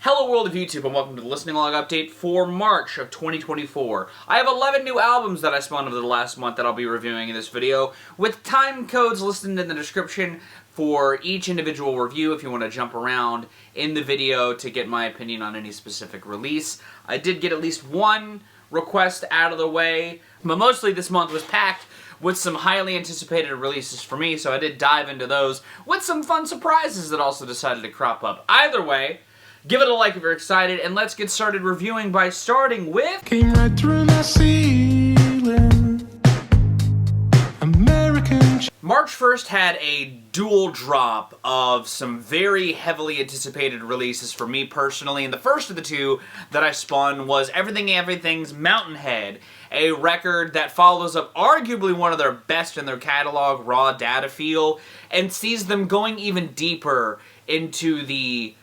Hello world of YouTube and welcome to the listening log update for March of 2024. I have 11 new albums that I spawned over the last month that I'll be reviewing in this video, with time codes listed in the description for each individual review if you want to jump around in the video to get my opinion on any specific release. I did get at least one request out of the way, but mostly this month was packed with some highly anticipated releases for me, so I did dive into those with some fun surprises that also decided to crop up. Either way, give it a like if you're excited, and let's get started reviewing by starting with... Came right through my ceiling. American... March 1st had a dual drop of some very heavily anticipated releases for me personally, and the first of the two that I spun was Everything's Mountainhead, a record that follows up arguably one of their best in their catalog, Raw Data Feel, and sees them going even deeper into the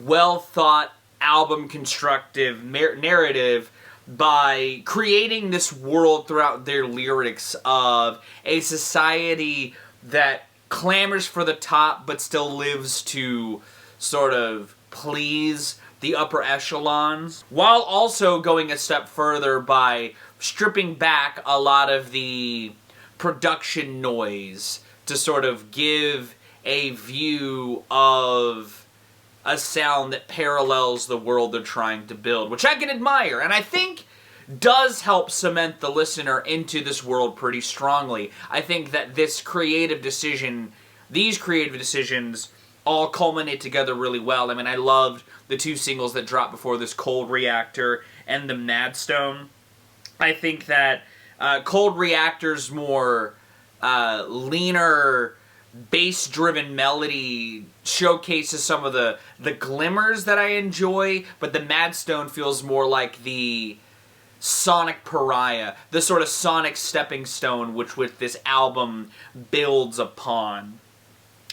well-thought album constructive narrative by creating this world throughout their lyrics of a society that clamors for the top but still lives to sort of please the upper echelons, while also going a step further by stripping back a lot of the production noise to sort of give a view of a sound that parallels the world they're trying to build, which I can admire, and I think does help cement the listener into this world pretty strongly. I think that these creative decisions all culminate together really well. I mean, I loved the two singles that dropped before this, Cold Reactor and the Madstone. I think that Cold Reactor's more leaner, bass-driven melody showcases some of the glimmers that I enjoy, but the Madstone feels more like the sonic pariah, the sort of sonic stepping stone which this album builds upon.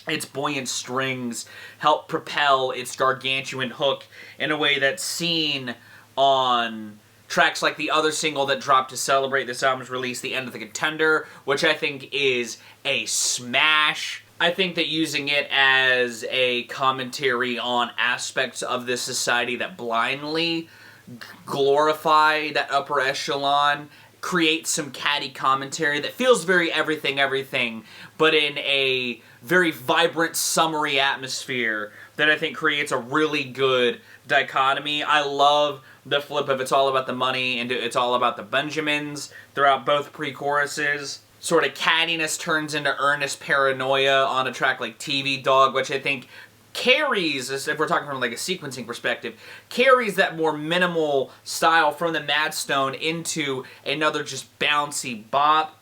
Its buoyant strings help propel its gargantuan hook in a way that's seen on tracks like the other single that dropped to celebrate this album's release, The End of the Contender, which I think is a smash. I think that using it as a commentary on aspects of this society that blindly glorify that upper echelon creates some catty commentary that feels very everything, but in a very vibrant, summery atmosphere that I think creates a really good dichotomy. I love the flip of It's All About the Money and It's All About the Benjamins throughout both pre-choruses. Sort of cattiness turns into earnest paranoia on a track like TV Dog, which I think carries, if we're talking from like a sequencing perspective, carries that more minimal style from the Madstone into another just bouncy bop.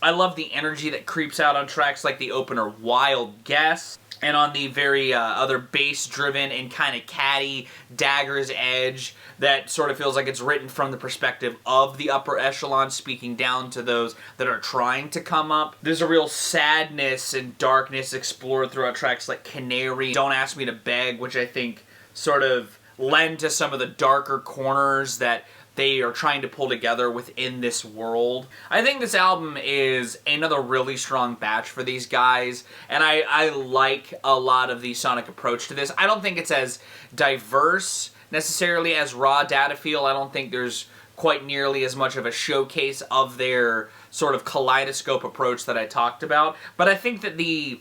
I love the energy that creeps out on tracks like the opener Wild Guess, and on the very other bass-driven and kind of catty Dagger's Edge that sort of feels like it's written from the perspective of the upper echelon, speaking down to those that are trying to come up. There's a real sadness and darkness explored throughout tracks like Canary, Don't Ask Me to Beg, which I think sort of lend to some of the darker corners that they are trying to pull together within this world. I think this album is another really strong batch for these guys, and I like a lot of the sonic approach to this. I don't think it's as diverse necessarily as Raw Data Feel. I don't think there's quite nearly as much of a showcase of their sort of kaleidoscope approach that I talked about, but I think that the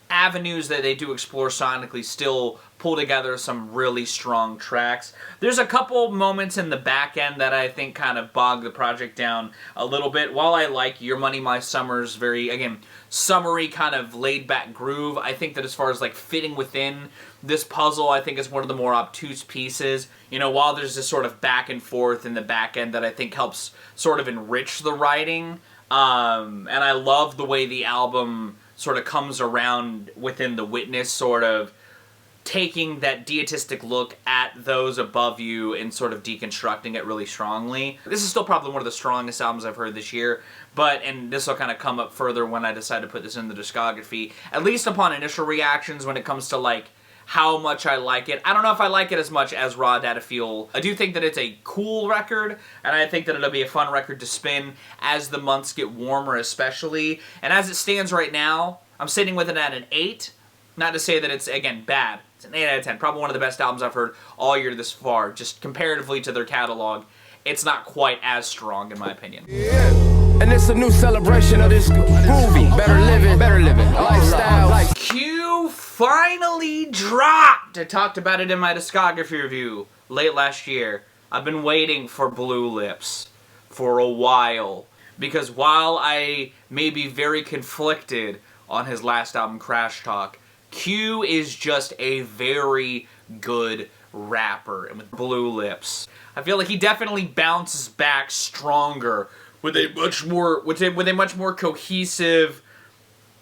avenues that they do explore sonically still pull together some really strong tracks. There's a couple moments in the back end that I think kind of bog the project down a little bit. While I like Your Money, My Summer's very, again, summery kind of laid-back groove, I think that as far as like fitting within this puzzle, I think it's one of the more obtuse pieces. You know, while there's this sort of back and forth in the back end that I think helps sort of enrich the writing, and I love the way the album sort of comes around within the witness, sort of taking that dietistic look at those above you and sort of deconstructing it really strongly. This is still probably one of the strongest albums I've heard this year, and this will kind of come up further when I decide to put this in the discography, at least upon initial reactions when it comes to like how much I like it. I don't know if I like it as much as Raw Data Feel. I do think that it's a cool record, and I think that it'll be a fun record to spin as the months get warmer especially. And as it stands right now, I'm sitting with it at an 8. Not to say that it's, again, bad. It's an 8 out of 10. Probably one of the best albums I've heard all year this far. Just comparatively to their catalog, it's not quite as strong in my opinion. Yeah. And it's a new celebration of this groovy, better living, lifestyle. Like Q finally dropped! I talked about it in my discography review late last year. I've been waiting for Blue Lips for a while. Because while I may be very conflicted on his last album, Crash Talk, Q is just a very good rapper. And with Blue Lips, I feel like he definitely bounces back stronger with a much more cohesive,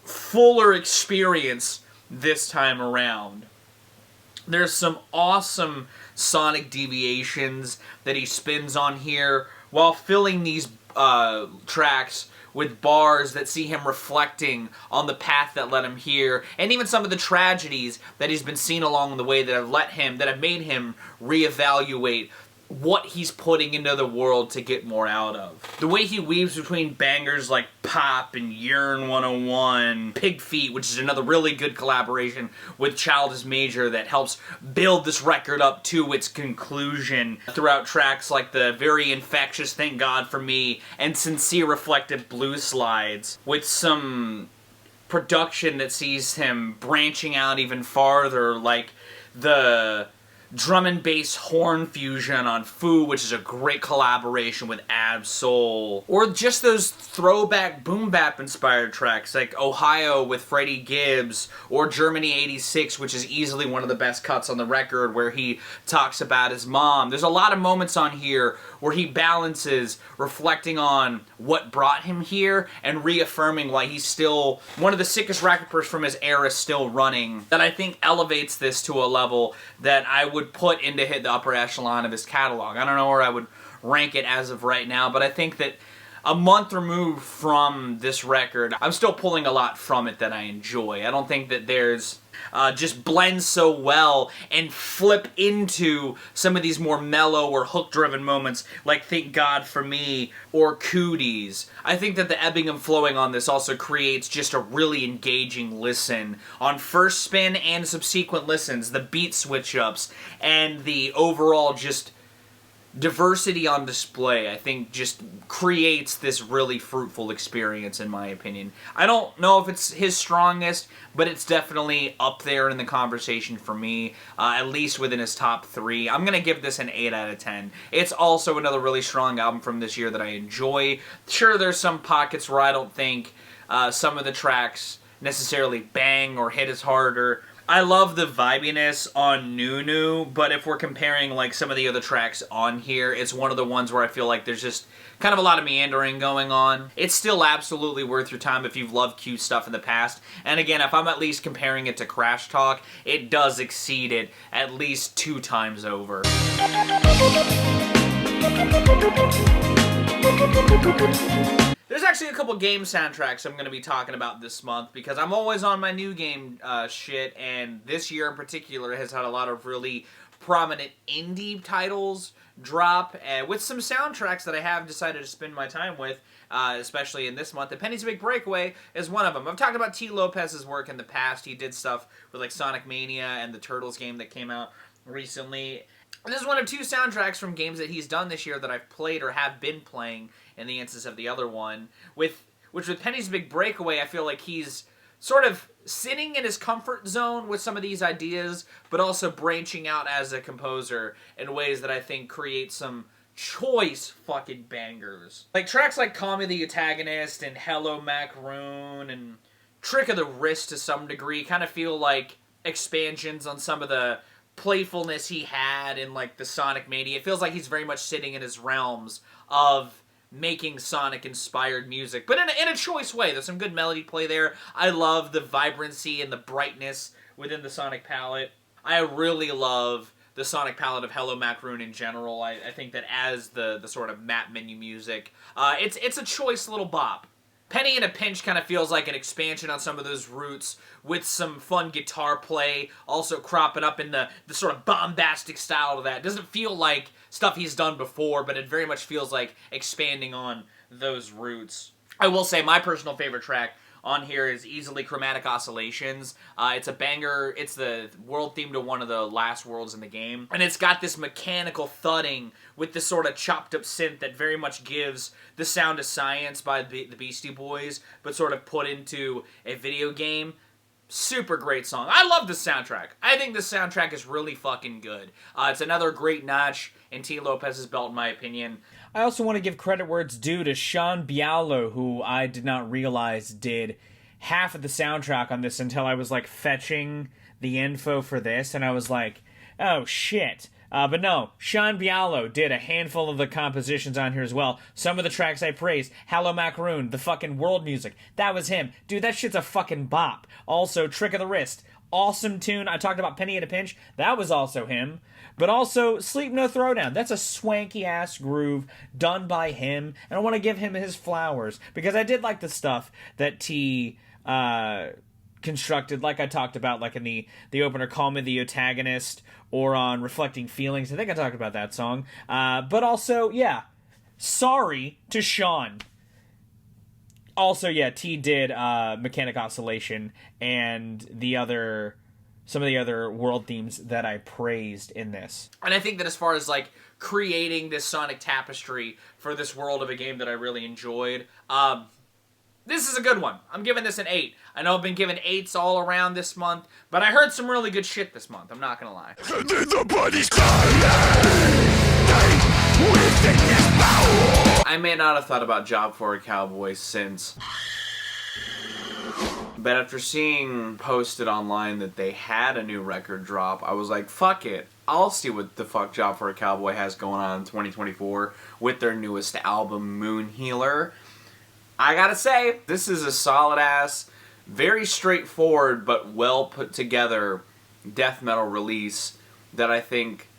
fuller experience this time around. There's some awesome sonic deviations that he spins on here while filling these tracks with bars that see him reflecting on the path that led him here, and even some of the tragedies that he's been seen along the way that have made him reevaluate what he's putting into the world to get more out of. The way he weaves between bangers like Pop and Yearn 101, Pig Feet, which is another really good collaboration with Childish Major that helps build this record up to its conclusion throughout tracks like the very infectious Thank God For Me and Sincere Reflective Blue Slides, with some production that sees him branching out even farther, like the drum and bass horn fusion on Foo, which is a great collaboration with Ab Soul. Or just those throwback boom bap inspired tracks like Ohio with Freddie Gibbs, or Germany 86, which is easily one of the best cuts on the record, where he talks about his mom. There's a lot of moments on here where he balances reflecting on what brought him here and reaffirming why he's still one of the sickest rappers from his era still running, that I think elevates this to a level that I would put into the upper echelon of his catalog. I don't know where I would rank it as of right now, but I think that a month removed from this record, I'm still pulling a lot from it that I enjoy. I don't think that there's just blends so well and flip into some of these more mellow or hook-driven moments like Thank God For Me or Cooties. I think that the ebbing and flowing on this also creates just a really engaging listen on first spin and subsequent listens, the beat switch-ups, and the overall just diversity on display, I think, just creates this really fruitful experience, in my opinion. I don't know if it's his strongest, but it's definitely up there in the conversation for me, at least within his top 3. I'm going to give this an 8 out of 10. It's also another really strong album from this year that I enjoy. Sure, there's some pockets where I don't think some of the tracks necessarily bang or hit as harder. I love the vibiness on Nunu, but if we're comparing like some of the other tracks on here, it's one of the ones where I feel like there's just kind of a lot of meandering going on. It's still absolutely worth your time if you've loved Q stuff in the past. And again, if I'm at least comparing it to Crash Talk, it does exceed it at least 2 times over. There's actually a couple game soundtracks I'm going to be talking about this month, because I'm always on my new game shit, and this year in particular has had a lot of really prominent indie titles drop, with some soundtracks that I have decided to spend my time with, especially in this month. And Penny's Big Breakaway is one of them. I've talked about T. Lopes's work in the past. He did stuff with like Sonic Mania and the Turtles game that came out recently. This is one of 2 soundtracks from games that he's done this year that I've played or have been playing in the instance of the other one. Which with Penny's Big Breakaway, I feel like he's sort of sitting in his comfort zone with some of these ideas, but also branching out as a composer in ways that I think create some choice fucking bangers. Like tracks like Call Me the Antagonist and Hello Macaroon and Trick of the Wrist to some degree kind of feel like expansions on some of the playfulness he had in like the Sonic Mania. It feels like he's very much sitting in his realms of making Sonic-inspired music, but in a choice way. There's some good melody play there. I love the vibrancy and the brightness within the Sonic palette. I really love the Sonic palette of Hello Macaroon in general. I think that as the sort of map menu music, it's a choice little bop. Penny in a Pinch kind of feels like an expansion on some of those roots, with some fun guitar play also cropping up in the sort of bombastic style of that. It doesn't feel like stuff he's done before, but it very much feels like expanding on those roots. I will say my personal favorite track on here is easily Chromatic Oscillations. It's a banger. It's the world theme to one of the last worlds in the game. And it's got this mechanical thudding with this sort of chopped up synth that very much gives The Sound of Science by the Beastie Boys, but sort of put into a video game. Super great song. I love the soundtrack. I think the soundtrack is really fucking good. It's another great notch in T. Lopes's belt, in my opinion. I also want to give credit where it's due to Sean Bialo, who I did not realize did half of the soundtrack on this until I was, like, fetching the info for this, and I was like, oh, shit. But no, Sean Bialo did a handful of the compositions on here as well. Some of the tracks I praised, Hello Macaroon, the fucking world music, that was him. Dude, that shit's a fucking bop. Also, Trick of the Wrist, awesome tune. I talked about Penny at a Pinch, that was also him. But also, Sleep No Throwdown, that's a swanky-ass groove done by him, and I want to give him his flowers, because I did like the stuff that T constructed, like I talked about, like in the opener, Call Me the Antagonist, or on Reflecting Feelings. I think I talked about that song. But also, yeah, sorry to Sean. Also, yeah, T did Mechanic Oscillation and some of the other world themes that I praised in this. And I think that as far as, like, creating this sonic tapestry for this world of a game that I really enjoyed, this is a good one. I'm giving this an 8. I know I've been giving 8s all around this month, but I heard some really good shit this month. I'm not gonna lie. I may not have thought about Job for a Cowboy since, but after seeing posted online that they had a new record drop, I was like, fuck it. I'll see what the fuck Job for a Cowboy has going on in 2024 with their newest album, Moon Healer. I gotta say, this is a solid-ass, very straightforward but well put together death metal release that I think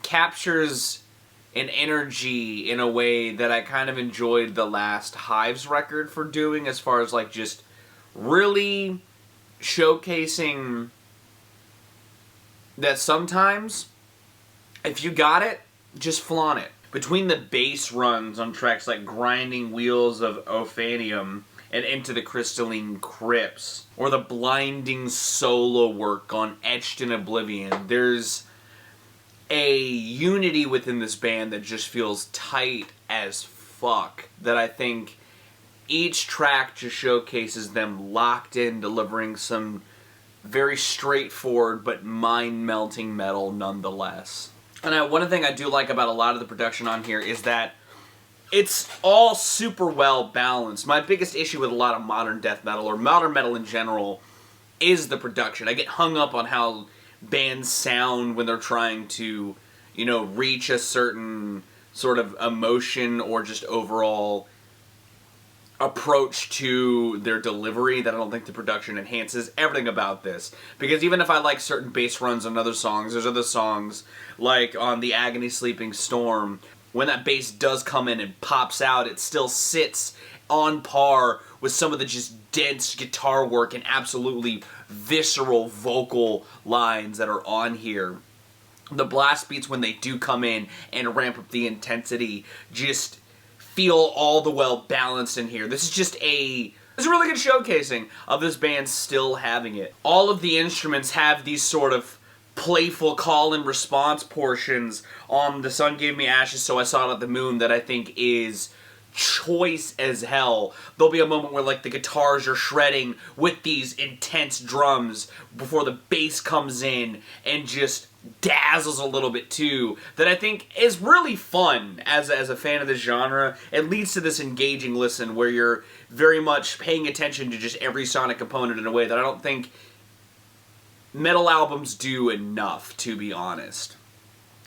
captures an energy in a way that I kind of enjoyed the last Hives record for doing, as far as, like, just really showcasing that sometimes, if you got it, just flaunt it. Between the bass runs on tracks like Grinding Wheels of Ophanium and Into the Crystalline Crypts, or the blinding solo work on Etched in Oblivion, there's a unity within this band that just feels tight as fuck, that I think each track just showcases them locked in, delivering some very straightforward but mind-melting metal nonetheless. And one thing I do like about a lot of the production on here is that it's all super well balanced. My biggest issue with a lot of modern death metal, or modern metal in general, is the production. I get hung up on how bands sound when they're trying to, you know, reach a certain sort of emotion or just overall approach to their delivery, that I don't think the production enhances everything about this. Because even if I like certain bass runs on other songs, there's other songs, like on The Agony Sleeping Storm, when that bass does come in and pops out, it still sits on par with some of the just dense guitar work and absolutely visceral vocal lines that are on here. The blast beats, when they do come in and ramp up the intensity, just feel all the well balanced in here. This is a really good showcasing of this band still having it. All of the instruments have these sort of playful call and response portions on The Sun Gave Me Ashes, So I Saw It at the Moon, that I think is choice as hell. There'll be a moment where, like, the guitars are shredding with these intense drums before the bass comes in and just dazzles a little bit too, that I think is really fun as a fan of this genre. It leads to this engaging listen where you're very much paying attention to just every sonic component in a way that I don't think metal albums do enough, to be honest.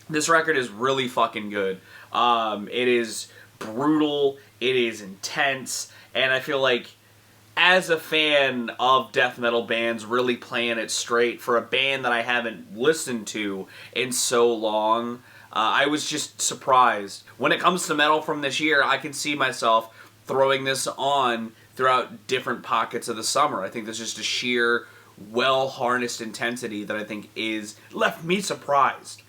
This record is really fucking good. It is brutal, it is intense, and I feel like as a fan of death metal bands really playing it straight, for a band that I haven't listened to in so long, I was just surprised. When it comes to metal from this year, I can see myself throwing this on throughout different pockets of the summer. I think there's just a sheer, well-harnessed intensity that I think is left me surprised,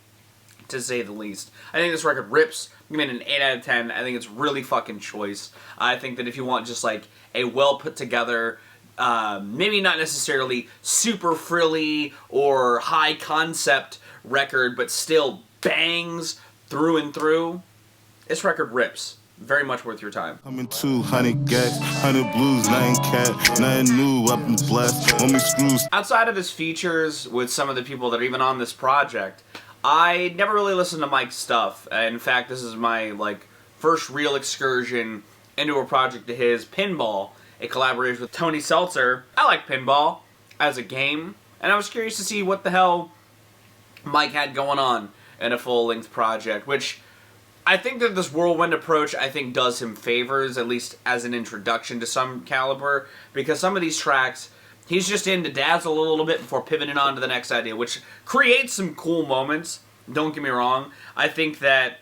to say the least. I think this record rips. I'm giving it an 8 out of 10. I think it's really fucking choice. I think that if you want just like a well put together maybe not necessarily super frilly or high concept record, but still bangs through and through. This record rips. Very much worth your time. I'm in 200 gas, 100 blues, 9 cat, 9 new, I've been blessed, on me screws. Outside of his features with some of the people that are even on this project, I never really listened to Mike's stuff. In fact, this is my, like, first real excursion into a project of his, Pinball, a collaboration with Tony Seltzer. I like Pinball as a game, and I was curious to see what the hell Mike had going on in a full-length project, which I think that this whirlwind approach, I think, does him favors, at least as an introduction to some caliber, because some of these tracks, he's just in to dazzle a little bit before pivoting on to the next idea, which creates some cool moments, don't get me wrong. I think that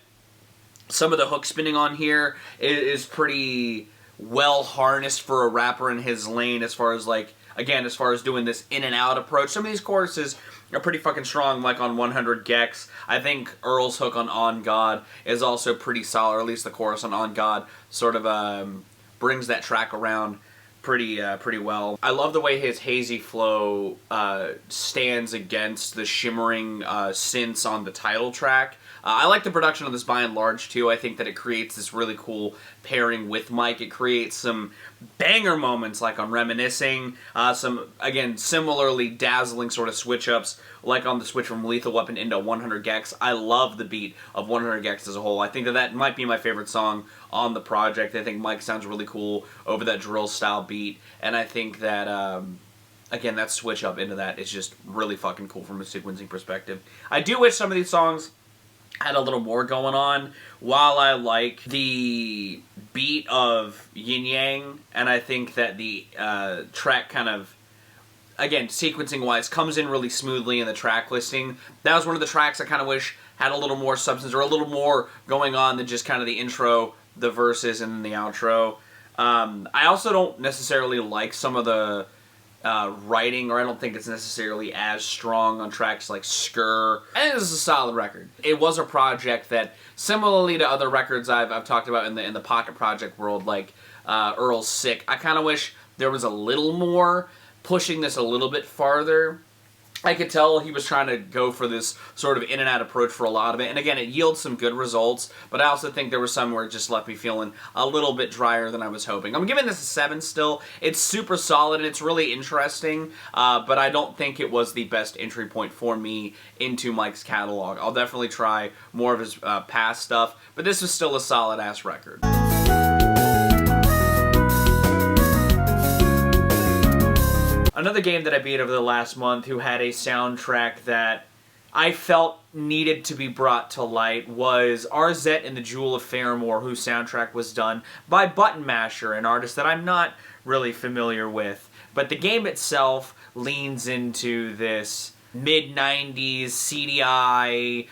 some of the hook spinning on here is pretty well harnessed for a rapper in his lane as far as, like, again, as far as doing this in and out approach. Some of these choruses are pretty fucking strong, like on 100 Gex. I think Earl's hook on God is also pretty solid, or at least the chorus on God sort of brings that track around pretty well. I love the way his hazy flow stands against the shimmering synths on the title track. I like the production of this by and large, too. I think that it creates this really cool pairing with Mike. It creates some banger moments, like on Reminiscing. Some, again, similarly dazzling sort of switch-ups, like on the switch from Lethal Weapon into 100 Gex. I love the beat of 100 Gex as a whole. I think that might be my favorite song on the project. I think Mike sounds really cool over that drill-style beat, and I think that again, that switch up into that is just really fucking cool from a sequencing perspective. I do wish some of these songs had a little more going on. While I like the beat of Yin Yang, and I think that the track kind of, again, sequencing-wise, comes in really smoothly in the track listing. That was one of the tracks I kind of wish had a little more substance, or a little more going on than just kind of the intro, the verses, and the outro. I also don't necessarily like some of the writing, or I don't think it's necessarily as strong on tracks like Skur. I think this is a solid record. It was a project that, similarly to other records I've talked about in the Pocket Project world, like Earl's Sick, I kind of wish there was a little more, pushing this a little bit farther. I could tell he was trying to go for this sort of in-and-out approach for a lot of it. And again, it yields some good results, but I also think there was some where it just left me feeling a little bit drier than I was hoping. I'm giving this a 7 still. It's super solid, and it's really interesting, but I don't think it was the best entry point for me into Mike's catalog. I'll definitely try more of his past stuff, but this was still a solid-ass record. Another game that I beat over the last month who had a soundtrack that I felt needed to be brought to light was Arzette and the Jewel of Faramore, whose soundtrack was done by Button Masher, an artist that I'm not really familiar with. But the game itself leans into this mid-90s CDI,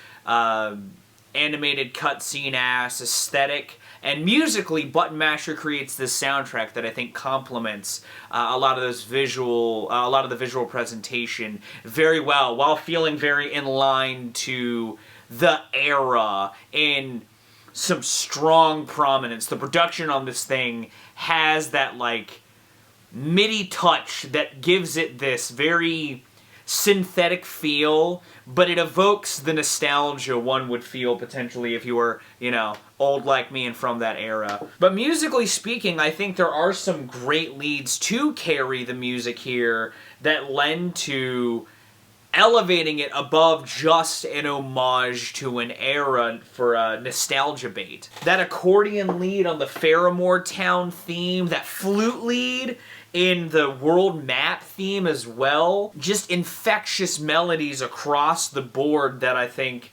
animated cutscene-ass aesthetic. And musically, Button Masher creates this soundtrack that I think complements a lot of the visual presentation very well, while feeling very in line to the era in some strong prominence. The production on this thing has that, like, MIDI touch that gives it this very synthetic feel, but it evokes the nostalgia one would feel potentially if you were, you know, old like me and from that era. But musically speaking, I think there are some great leads to carry the music here that lend to elevating it above just an homage to an era for a nostalgia bait. That accordion lead on the Faramore Town theme, that flute lead in the world map theme as well. Just infectious melodies across the board that I think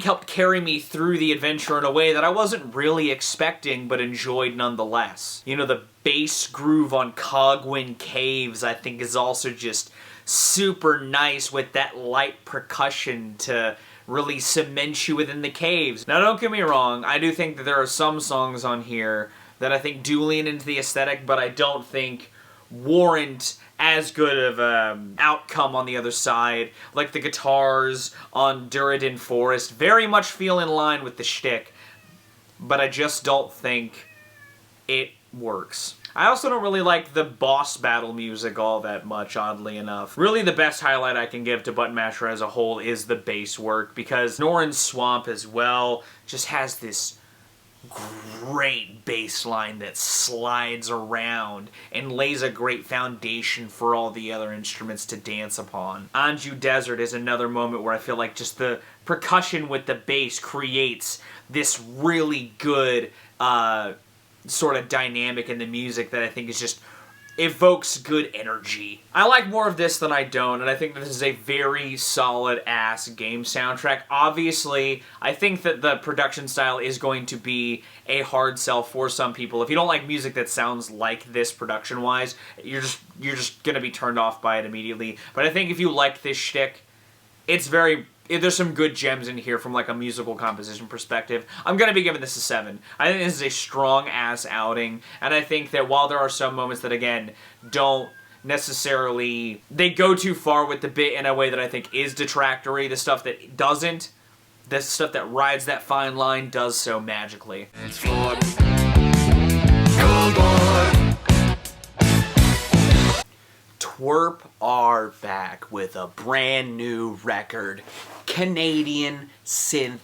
helped carry me through the adventure in a way that I wasn't really expecting but enjoyed nonetheless. You know, the bass groove on Cogwin Caves I think is also just super nice, with that light percussion to really cement you within the caves. Now, don't get me wrong, I do think that there are some songs on here that I think do lean into the aesthetic, but I don't think warrant as good of an outcome on the other side. Like the guitars on Durridin Forest very much feel in line with the shtick, but I just don't think it works. I also don't really like the boss battle music all that much, oddly enough. Really, the best highlight I can give to Button Masher as a whole is the bass work, because Norin's Swamp as well just has this great bass line that slides around and lays a great foundation for all the other instruments to dance upon. Anju Desert is another moment where I feel like just the percussion with the bass creates this really good sort of dynamic in the music that I think is just evokes good energy. I like more of this than I don't, and I think this is a very solid-ass game soundtrack. Obviously, I think that the production style is going to be a hard sell for some people. If you don't like music that sounds like this production-wise, you're just gonna be turned off by it immediately. But I think if you like this shtick, there's some good gems in here from like a musical composition perspective. I'm going to be giving this a 7. I think this is a strong-ass outing, and I think that while there are some moments that, again, don't necessarily... They go too far with the bit in a way that I think is detractory. The stuff that doesn't, the stuff that rides that fine line, does so magically. It's for Cowboy. TWRP are back with a brand new record. Canadian Synth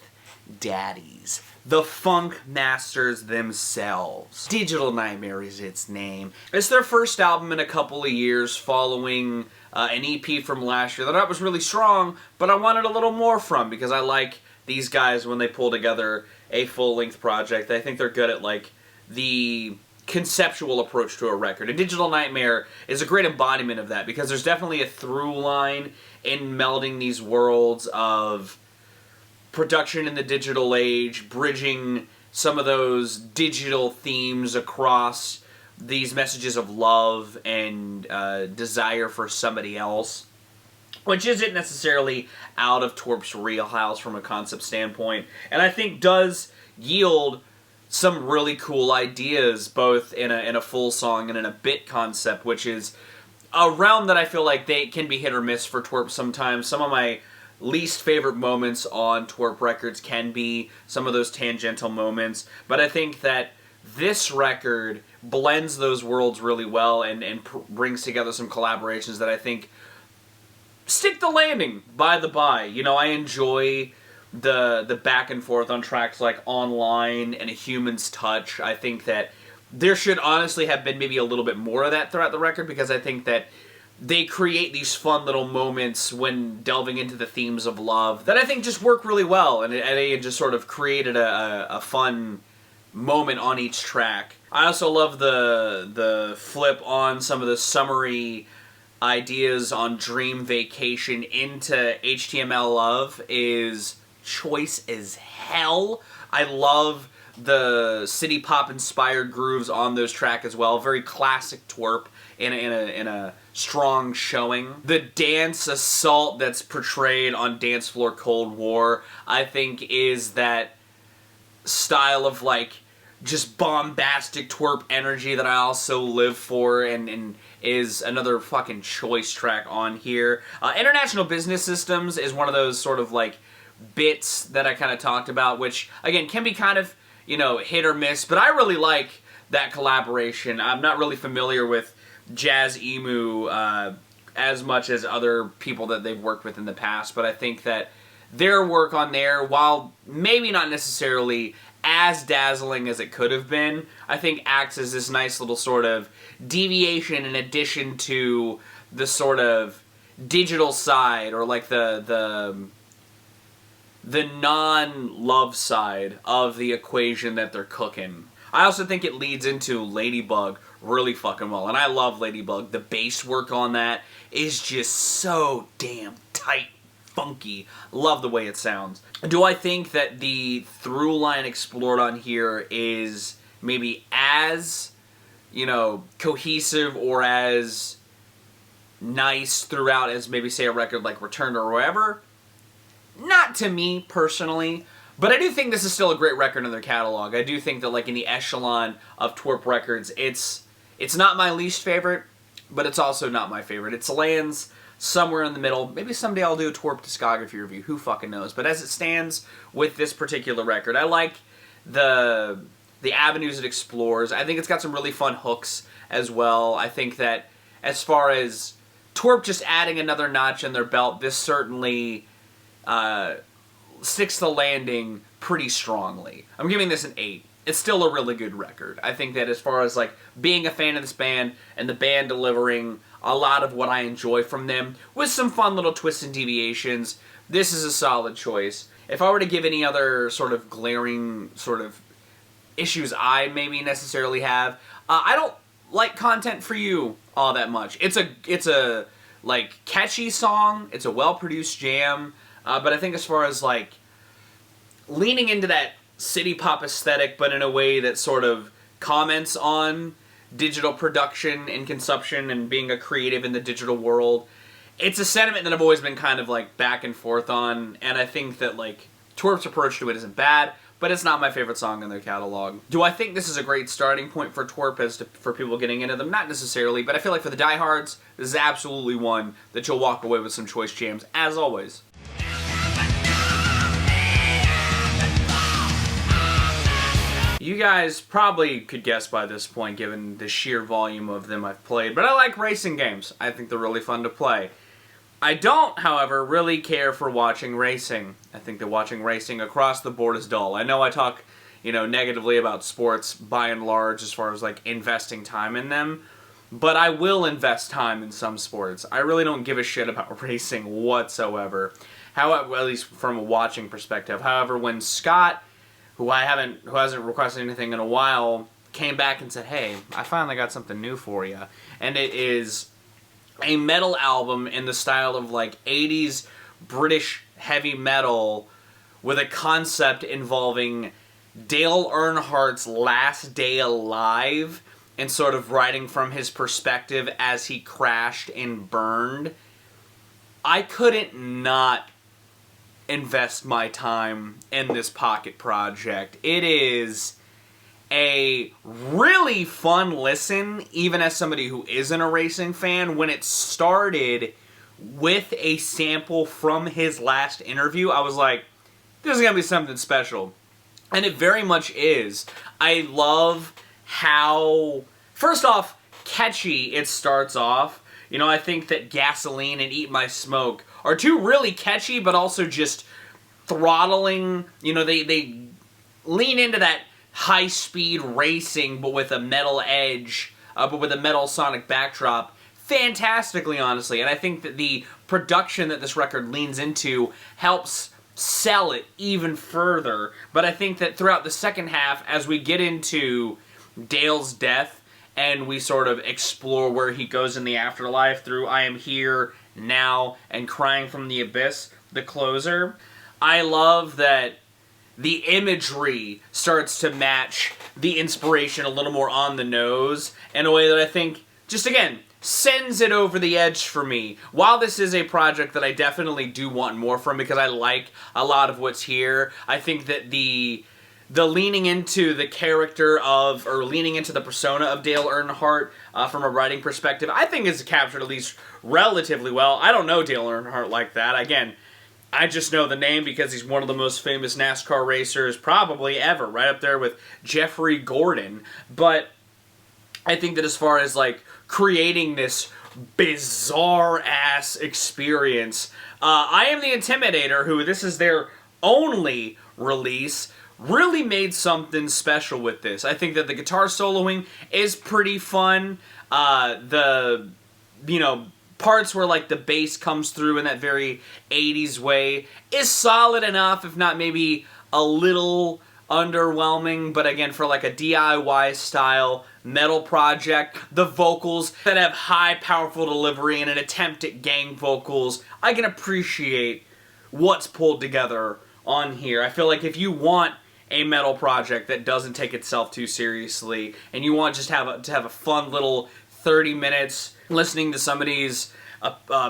Daddies. The Funk Masters themselves. Digital Nightmare is its name. It's their first album in a couple of years following an EP from last year that I thought was really strong, but I wanted a little more from because I like these guys when they pull together a full-length project. I think they're good at like the conceptual approach to a record. And Digital Nightmare is a great embodiment of that because there's definitely a through line in melding these worlds of production in the digital age, bridging some of those digital themes across these messages of love and desire for somebody else, which isn't necessarily out of TWRP's wheelhouse from a concept standpoint, and I think does yield some really cool ideas, both in a full song and in a bit concept, which is a realm that I feel like they can be hit or miss for TWRP sometimes. Some of my least favorite moments on TWRP records can be some of those tangential moments, but I think that this record blends those worlds really well and brings together some collaborations that I think stick the landing, by the by. You know, I enjoy the back and forth on tracks like Online and A Human's Touch. I think that there should honestly have been maybe a little bit more of that throughout the record, because I think that they create these fun little moments when delving into the themes of love that I think just work really well, and they just sort of created a fun moment on each track. I also love the flip on some of the summary ideas on Dream Vacation into HTML Love is choice as hell. I love the city pop inspired grooves on those tracks as well. Very classic TWRP in a strong showing. The dance assault that's portrayed on Dance Floor Cold War, I think, is that style of like just bombastic TWRP energy that I also live for, and is another fucking choice track on here. International Business Systems is one of those sort of like bits that I kind of talked about, which again can be kind of, you know, hit or miss, but I really like that collaboration. I'm not really familiar with Jazz Emu as much as other people that they've worked with in the past, but I think that their work on there, while maybe not necessarily as dazzling as it could have been, I think acts as this nice little sort of deviation in addition to the sort of digital side, or like the non-love side of the equation that they're cooking. I also think it leads into Ladybug really fucking well, and I love Ladybug. The bass work on that is just so damn tight, funky. Love the way it sounds. Do I think that the through line explored on here is maybe as, you know, cohesive or as nice throughout as maybe, say, a record like Returned or whatever? Not to me, personally. But I do think this is still a great record in their catalog. I do think that, like, in the echelon of TWRP records, it's not my least favorite, but it's also not my favorite. It lands somewhere in the middle. Maybe someday I'll do a TWRP discography review. Who fucking knows? But as it stands with this particular record, I like the the avenues it explores. I think it's got some really fun hooks as well. I think that as far as TWRP just adding another notch in their belt, this certainly sticks the landing pretty strongly. I'm giving this an 8. It's still a really good record. I think that as far as like being a fan of this band and the band delivering a lot of what I enjoy from them with some fun little twists and deviations, this is a solid choice. If I were to give any other sort of glaring sort of issues I maybe necessarily have, I don't like Content for You all that much. It's a like catchy song. It's a well-produced jam. But I think as far as like leaning into that city pop aesthetic, but in a way that sort of comments on digital production and consumption and being a creative in the digital world, it's a sentiment that I've always been kind of like back and forth on, and I think that like TWRP's approach to it isn't bad, but it's not my favorite song in their catalog. Do I think this is a great starting point for TWRP for people getting into them? Not necessarily, but I feel like for the diehards, this is absolutely one that you'll walk away with some choice jams, as always. You guys probably could guess by this point, given the sheer volume of them I've played, but I like racing games. I think they're really fun to play. I don't, however, really care for watching racing. I think that watching racing across the board is dull. I know I talk, negatively about sports by and large as far as like investing time in them, but I will invest time in some sports. I really don't give a shit about racing whatsoever. However, at least from a watching perspective. However, when Scott, who hasn't requested anything in a while, came back and said, hey, I finally got something new for you. And it is a metal album in the style of like 80s British heavy metal with a concept involving Dale Earnhardt's last day alive and sort of writing from his perspective as he crashed and burned. I couldn't not invest my time in this pocket project. It is a really fun listen, even as somebody who isn't a racing fan. When it started with a sample from his last interview, I was like, this is going to be something special. And it very much is. I love how, first off, catchy it starts off. I think that Gasoline and Eat My Smoke are two really catchy, but also just throttling. They lean into that high-speed racing, but with a metal edge, but with a metal sonic backdrop, fantastically, honestly. And I think that the production that this record leans into helps sell it even further. But I think that throughout the second half, as we get into Dale's death, and we sort of explore where he goes in the afterlife through I Am Here Now and Crying from the Abyss, the closer, I love that the imagery starts to match the inspiration a little more on the nose in a way that I think, just again, sends it over the edge for me. While this is a project that I definitely do want more from because I like a lot of what's here, I think that the leaning into the character of, or leaning into the persona of Dale Earnhardt from a writing perspective, I think is captured at least relatively well. I don't know Dale Earnhardt like that. Again, I just know the name because he's one of the most famous NASCAR racers probably ever, right up there with Jeffrey Gordon. But I think that as far as like creating this bizarre-ass experience, I Am the Intimidator, who this is their only release, really made something special with this. I think that the guitar soloing is pretty fun. Parts where like the bass comes through in that very 80s way is solid enough, if not maybe a little underwhelming. But again, for like a DIY style metal project, the vocals that have high, powerful delivery and an attempt at gang vocals, I can appreciate what's pulled together on here. I feel like if you want a metal project that doesn't take itself too seriously, and you want just to have a fun little 30 minutes listening to somebody's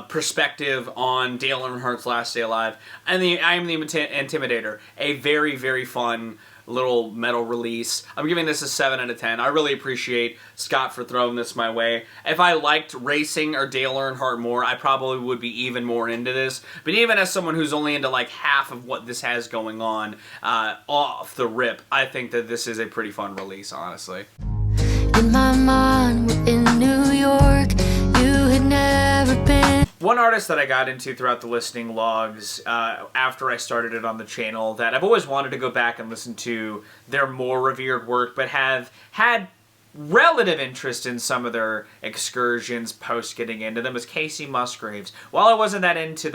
perspective on Dale Earnhardt's last day alive, and I Am the Intimidator, a very, very fun little metal release. I'm giving this a 7 out of 10. I really appreciate Scott for throwing this my way. If I liked Racing or Dale Earnhardt more, I probably would be even more into this. But even as someone who's only into like half of what this has going on off the rip, I think that this is a pretty fun release, honestly. In my mind, we're in New York. You had never been. One artist that I got into throughout the listening logs after I started it on the channel that I've always wanted to go back and listen to their more revered work, but have had relative interest in some of their excursions post getting into them, is Kacey Musgraves. While I wasn't that into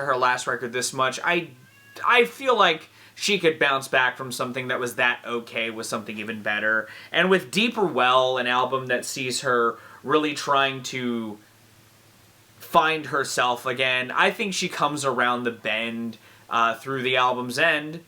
her last record this much, I feel like she could bounce back from something that was that okay with something even better. And with Deeper Well, an album that sees her really trying to find herself again, I think she comes around the bend through the album's end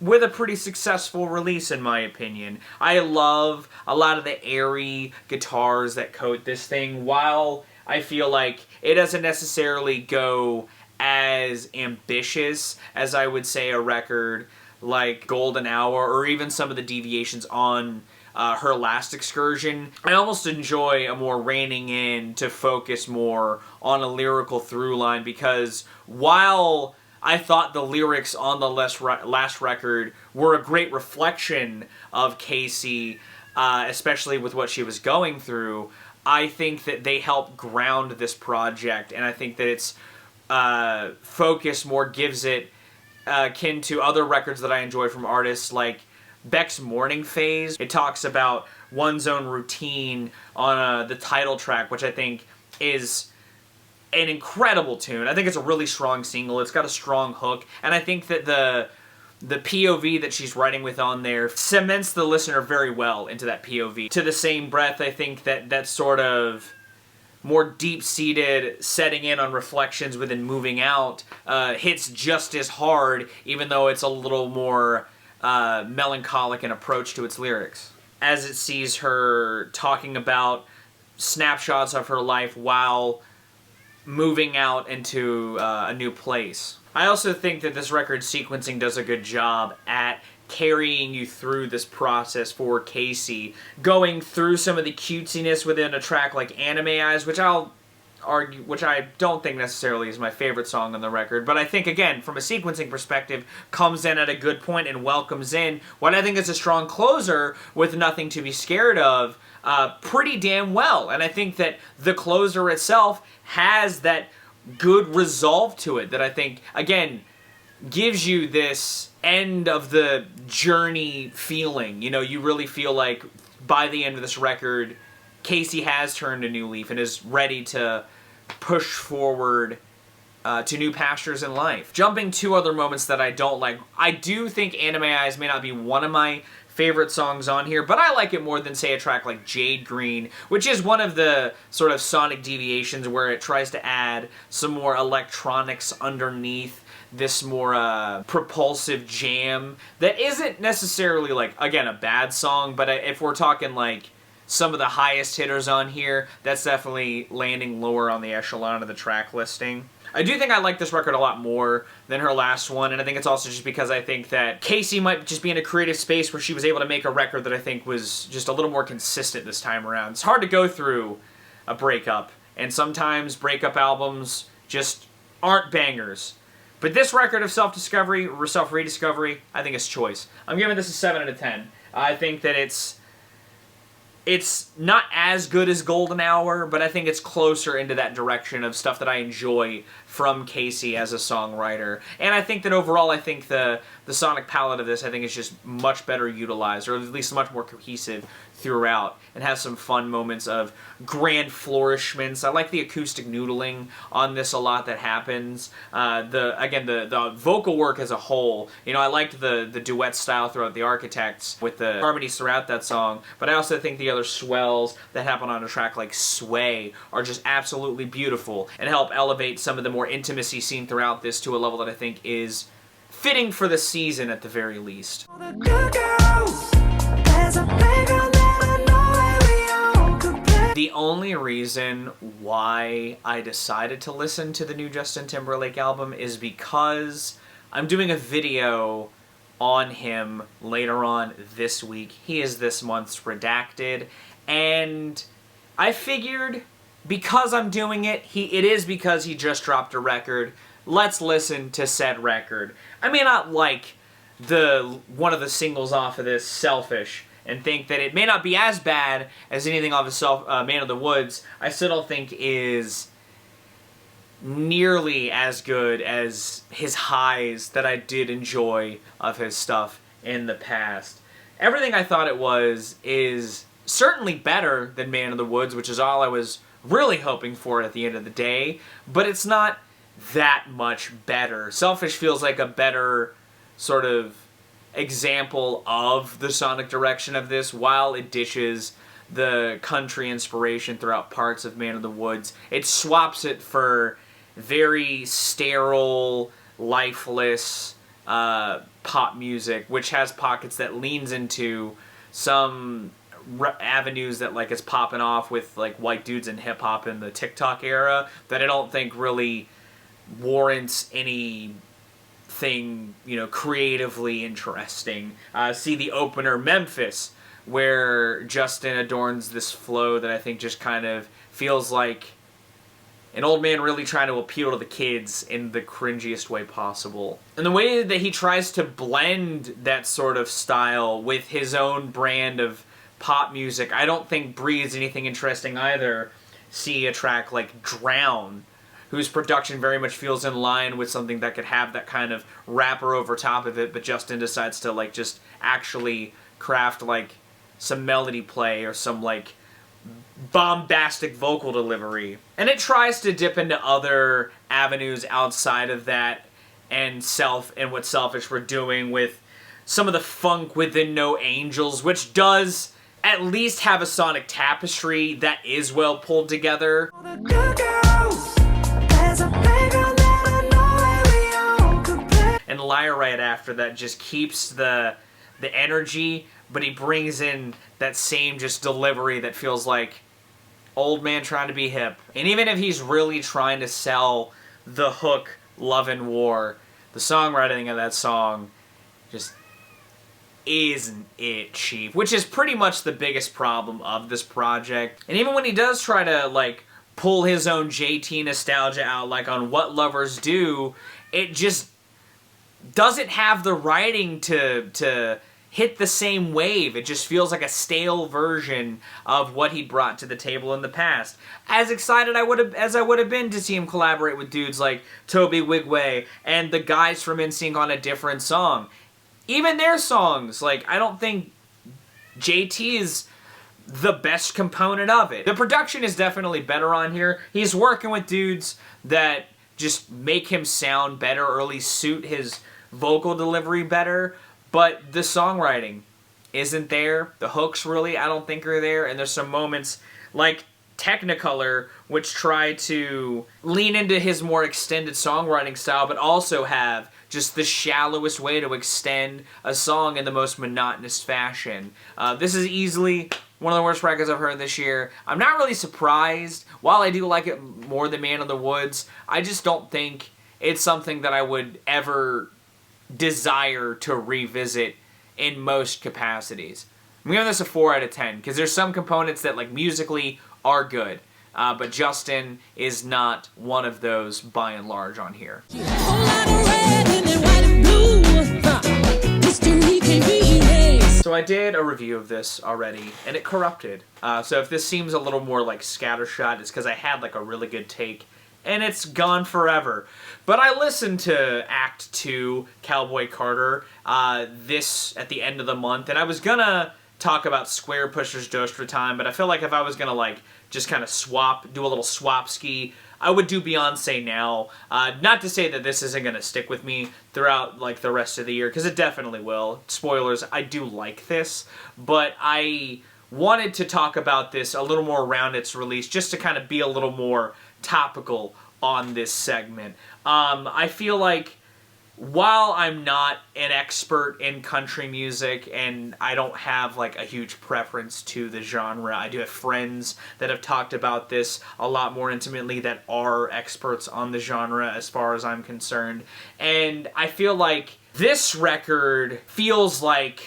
with a pretty successful release, in my opinion. I love a lot of the airy guitars that coat this thing, while I feel like it doesn't necessarily go as ambitious as I would say a record like Golden Hour, or even some of the deviations on her last excursion. I almost enjoy a more reining in to focus more on a lyrical through line, because while I thought the lyrics on the last record were a great reflection of Kacey, especially with what she was going through, I think that they help ground this project, and I think that its focus more gives it akin to other records that I enjoy from artists like Beck's Morning Phase. It talks about one's own routine on the title track, which I think is an incredible tune. I think it's a really strong single. It's got a strong hook, and I think that the POV that she's writing with on there cements the listener very well into that POV. To the same breath, I think that sort of more deep-seated setting in on reflections within Moving Out hits just as hard, even though it's a little more melancholic in approach to its lyrics, as it sees her talking about snapshots of her life while moving out into a new place. I also think that this record's sequencing does a good job at carrying you through this process for Kacey, going through some of the cutesiness within a track like Anime Eyes, which I'll argue, which I don't think necessarily is my favorite song on the record, but I think, again, from a sequencing perspective, comes in at a good point and welcomes in what I think is a strong closer with Nothing to Be Scared Of pretty damn well. And I think that the closer itself has that good resolve to it that I think, again, gives you this end of the journey feeling. You know, you really feel like by the end of this record, Kacey has turned a new leaf and is ready to push forward to new pastures in life. Jumping to other moments that I don't like, I do think Anime Eyes may not be one of my favorite songs on here, but I like it more than, say, a track like Jade Green, which is one of the sort of sonic deviations where it tries to add some more electronics underneath this more propulsive jam that isn't necessarily, like, again, a bad song, but if we're talking, like, some of the highest hitters on here, that's definitely landing lower on the echelon of the track listing. I do think I like this record a lot more than her last one, and I think it's also just because I think that Kacey might just be in a creative space where she was able to make a record that I think was just a little more consistent this time around. It's hard to go through a breakup, and sometimes breakup albums just aren't bangers. But this record of self-discovery, or self-rediscovery, I think is choice. I'm giving this a 7 out of 10. I think that it's not as good as Golden Hour, but I think it's closer into that direction of stuff that I enjoy from Kacey as a songwriter. And I think that overall, I think the sonic palette of this, I think, is just much better utilized, or at least much more cohesive throughout, and has some fun moments of grand flourishments. I like the acoustic noodling on this a lot that happens. The vocal work as a whole, you know, I liked the duet style throughout The Architects with the harmonies throughout that song, but I also think the other swells that happen on a track like Sway are just absolutely beautiful and help elevate some of the more intimacy seen throughout this to a level that I think is fitting for the season at the very least. The only reason why I decided to listen to the new Justin Timberlake album is because I'm doing a video on him later on this week. He is this month's Redacted, and I figured because I'm doing it, it is because he just dropped a record. Let's listen to said record. I may not like one of the singles off of this, Selfish, and think that it may not be as bad as anything off of Man of the Woods. I still don't think is nearly as good as his highs that I did enjoy of his stuff in the past. Everything I thought it was is certainly better than Man of the Woods, which is all I was really hoping for at the end of the day, but it's not that much better. Selfish feels like a better sort of example of the sonic direction of this, while it dishes the country inspiration throughout parts of Man of the Woods. It swaps it for very sterile, lifeless pop music, which has pockets that leans into some avenues that like is popping off with like white dudes in hip-hop in the TikTok era that I don't think really warrants anything, you know, creatively interesting. See the opener, Memphis, where Justin adorns this flow that I think just kind of feels like an old man really trying to appeal to the kids in the cringiest way possible. And the way that he tries to blend that sort of style with his own brand of pop music, I don't think breeds anything interesting either. See a track like Drown, whose production very much feels in line with something that could have that kind of rapper over top of it, but Justin decides to like just actually craft like some melody play or some like bombastic vocal delivery. And it tries to dip into other avenues outside of that and what Selfish were doing with some of the funk within No Angels, which does at least have a sonic tapestry that is well pulled together. And Liar right after that just keeps the energy, but he brings in that same just delivery that feels like old man trying to be hip. And even if he's really trying to sell the hook Love and War, the songwriting of that song just isn't it cheap, which is pretty much the biggest problem of this project. And even when he does try to like pull his own JT nostalgia out, like on What Lovers Do, it just doesn't have the writing to hit the same wave. It just feels like a stale version of what he brought to the table in the past. As excited as I would have been to see him collaborate with dudes like Toby Wigway and the guys from NSYNC on a different song. Even their songs, like, I don't think JT is the best component of it. The production is definitely better on here. He's working with dudes that just make him sound better, or at least suit his vocal delivery better, but the songwriting isn't there. The hooks really, I don't think, are there, and there's some moments like Technicolor which try to lean into his more extended songwriting style, but also have just the shallowest way to extend a song in the most monotonous fashion. This is easily one of the worst records I've heard this year. I'm not really surprised. While I do like it more than Man of the Woods, I just don't think it's something that I would ever desire to revisit in most capacities. I'm giving this a 4 out of 10, because there's some components that, like, musically are good. But Justin is not one of those by and large on here. So I did a review of this already, and it corrupted. So if this seems a little more like scattershot, it's because I had like a really good take, and it's gone forever. But I listened to Act 2, Cowboy Carter, this at the end of the month, and I was gonna talk about Square Pusher's Dostra Time, but I feel like if I was gonna like just kind of do a little swap ski, I would do Beyonce now. Not to say that this isn't going to stick with me throughout like the rest of the year, because it definitely will. Spoilers, I do like this, but I wanted to talk about this a little more around its release, just to kind of be a little more topical on this segment. I feel like while I'm not an expert in country music and I don't have like a huge preference to the genre, I do have friends that have talked about this a lot more intimately that are experts on the genre as far as I'm concerned. And I feel like this record feels like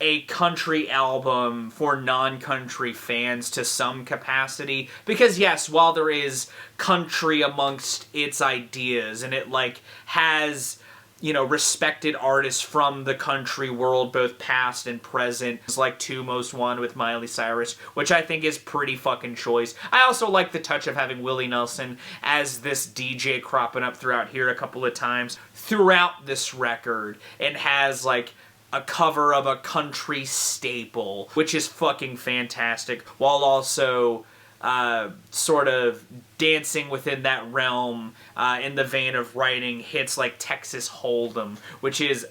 a country album for non-country fans to some capacity, because yes, while there is country amongst its ideas, and it like has, you know, respected artists from the country world, both past and present. It's like Two Most One with Miley Cyrus, which I think is pretty fucking choice. I also like the touch of having Willie Nelson as this DJ cropping up throughout here a couple of times throughout this record, and has like a cover of a country staple, which is fucking fantastic, while also sort of dancing within that realm in the vein of writing hits like Texas Hold'em, which is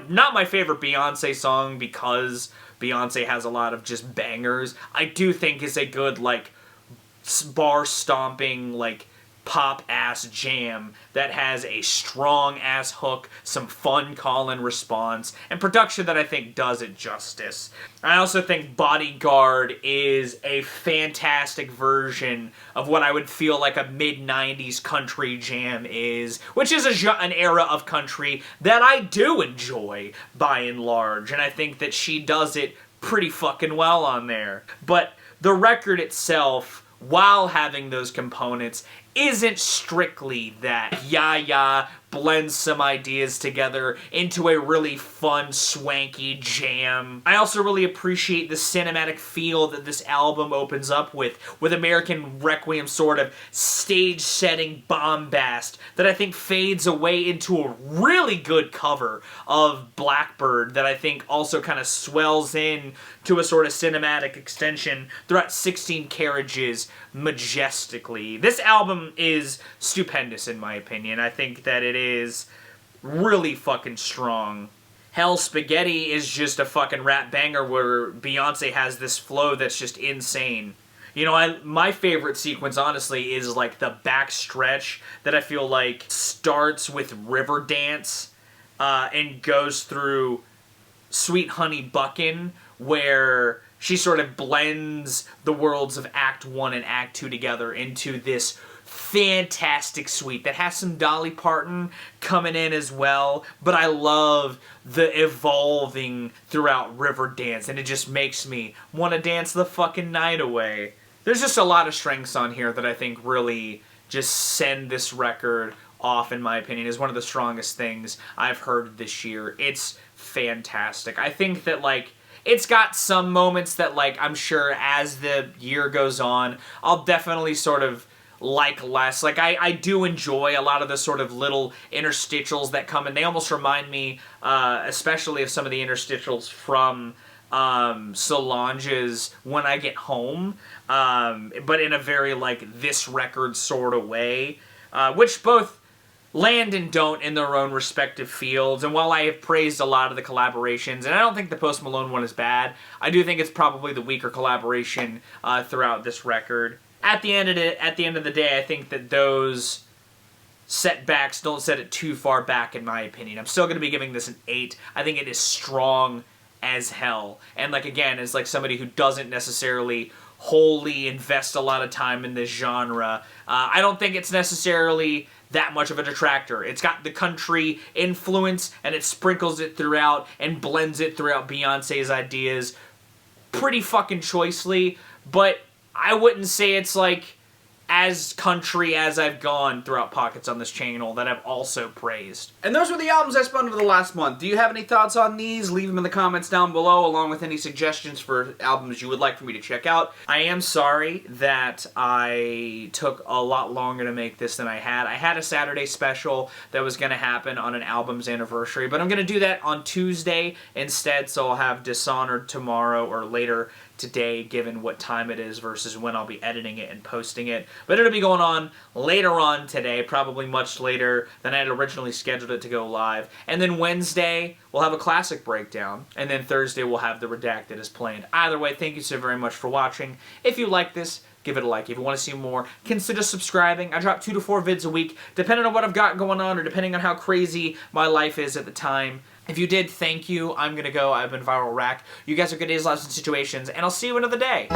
not my favorite Beyonce song because Beyonce has a lot of just bangers. I do think is a good like bar stomping like pop-ass jam that has a strong-ass hook, some fun call and response, and production that I think does it justice. I also think Bodyguard is a fantastic version of what I would feel like a mid-90s country jam is, which is an era of country that I do enjoy, by and large, and I think that she does it pretty fucking well on there. But the record itself, while having those components, isn't strictly that. Ya blends some ideas together into a really fun, swanky jam. I also really appreciate the cinematic feel that this album opens up with American Requiem sort of stage-setting bombast that I think fades away into a really good cover of Blackbird that I think also kind of swells in to a sort of cinematic extension throughout 16 Carriages majestically. This album is stupendous in my opinion. I think that it is really fucking strong. Hell, Spaghetti is just a fucking rap banger where Beyonce has this flow that's just insane. You know, my favorite sequence, honestly, is like the back stretch that I feel like starts with Riverdance and goes through Sweet Honey Buckin', where she sort of blends the worlds of Act 1 and Act 2 together into this fantastic suite that has some Dolly Parton coming in as well, but I love the evolving throughout Riverdance, and it just makes me want to dance the fucking night away. There's just a lot of strengths on here that I think really just send this record off, in my opinion, is one of the strongest things I've heard this year. It's fantastic. I think that, like, it's got some moments that, like, I'm sure as the year goes on, I'll definitely sort of like less. Like, I do enjoy a lot of the sort of little interstitials that come in. They almost remind me, especially of some of the interstitials from Solange's When I Get Home, but in a very, like, this record sort of way, which both land and don't in their own respective fields. And while I have praised a lot of the collaborations, and I don't think the Post Malone one is bad, I do think it's probably the weaker collaboration throughout this record. At the end of the day, I think that those setbacks don't set it too far back, in my opinion. I'm still going to be giving this an 8. I think it is strong as hell. And, like, again, as, like, somebody who doesn't necessarily wholly invest a lot of time in this genre, I don't think it's necessarily that much of a detractor. It's got the country influence, and it sprinkles it throughout and blends it throughout Beyonce's ideas pretty fucking choicely, but I wouldn't say it's, like, as country as I've gone throughout pockets on this channel that I've also praised. And those were the albums I spun over the last month. Do you have any thoughts on these? Leave them in the comments down below, along with any suggestions for albums you would like for me to check out. I am sorry that I took a lot longer to make this than I had. I had a Saturday special that was going to happen on an album's anniversary, but I'm going to do that on Tuesday instead, so I'll have Dishonored tomorrow or later today, given what time it is versus when I'll be editing it and posting it. But it'll be going on later on today, probably much later than I had originally scheduled it to go live. And then Wednesday, we'll have a classic breakdown. And then Thursday, we'll have the Redacted as planned. Either way, thank you so very much for watching. If you like this, give it a like. If you want to see more, consider subscribing. I drop 2 to 4 vids a week, depending on what I've got going on or depending on how crazy my life is at the time. If you did, thank you. I'm going to go. I've been Viral Rack. You guys are good days, lives, and situations, and I'll see you another day.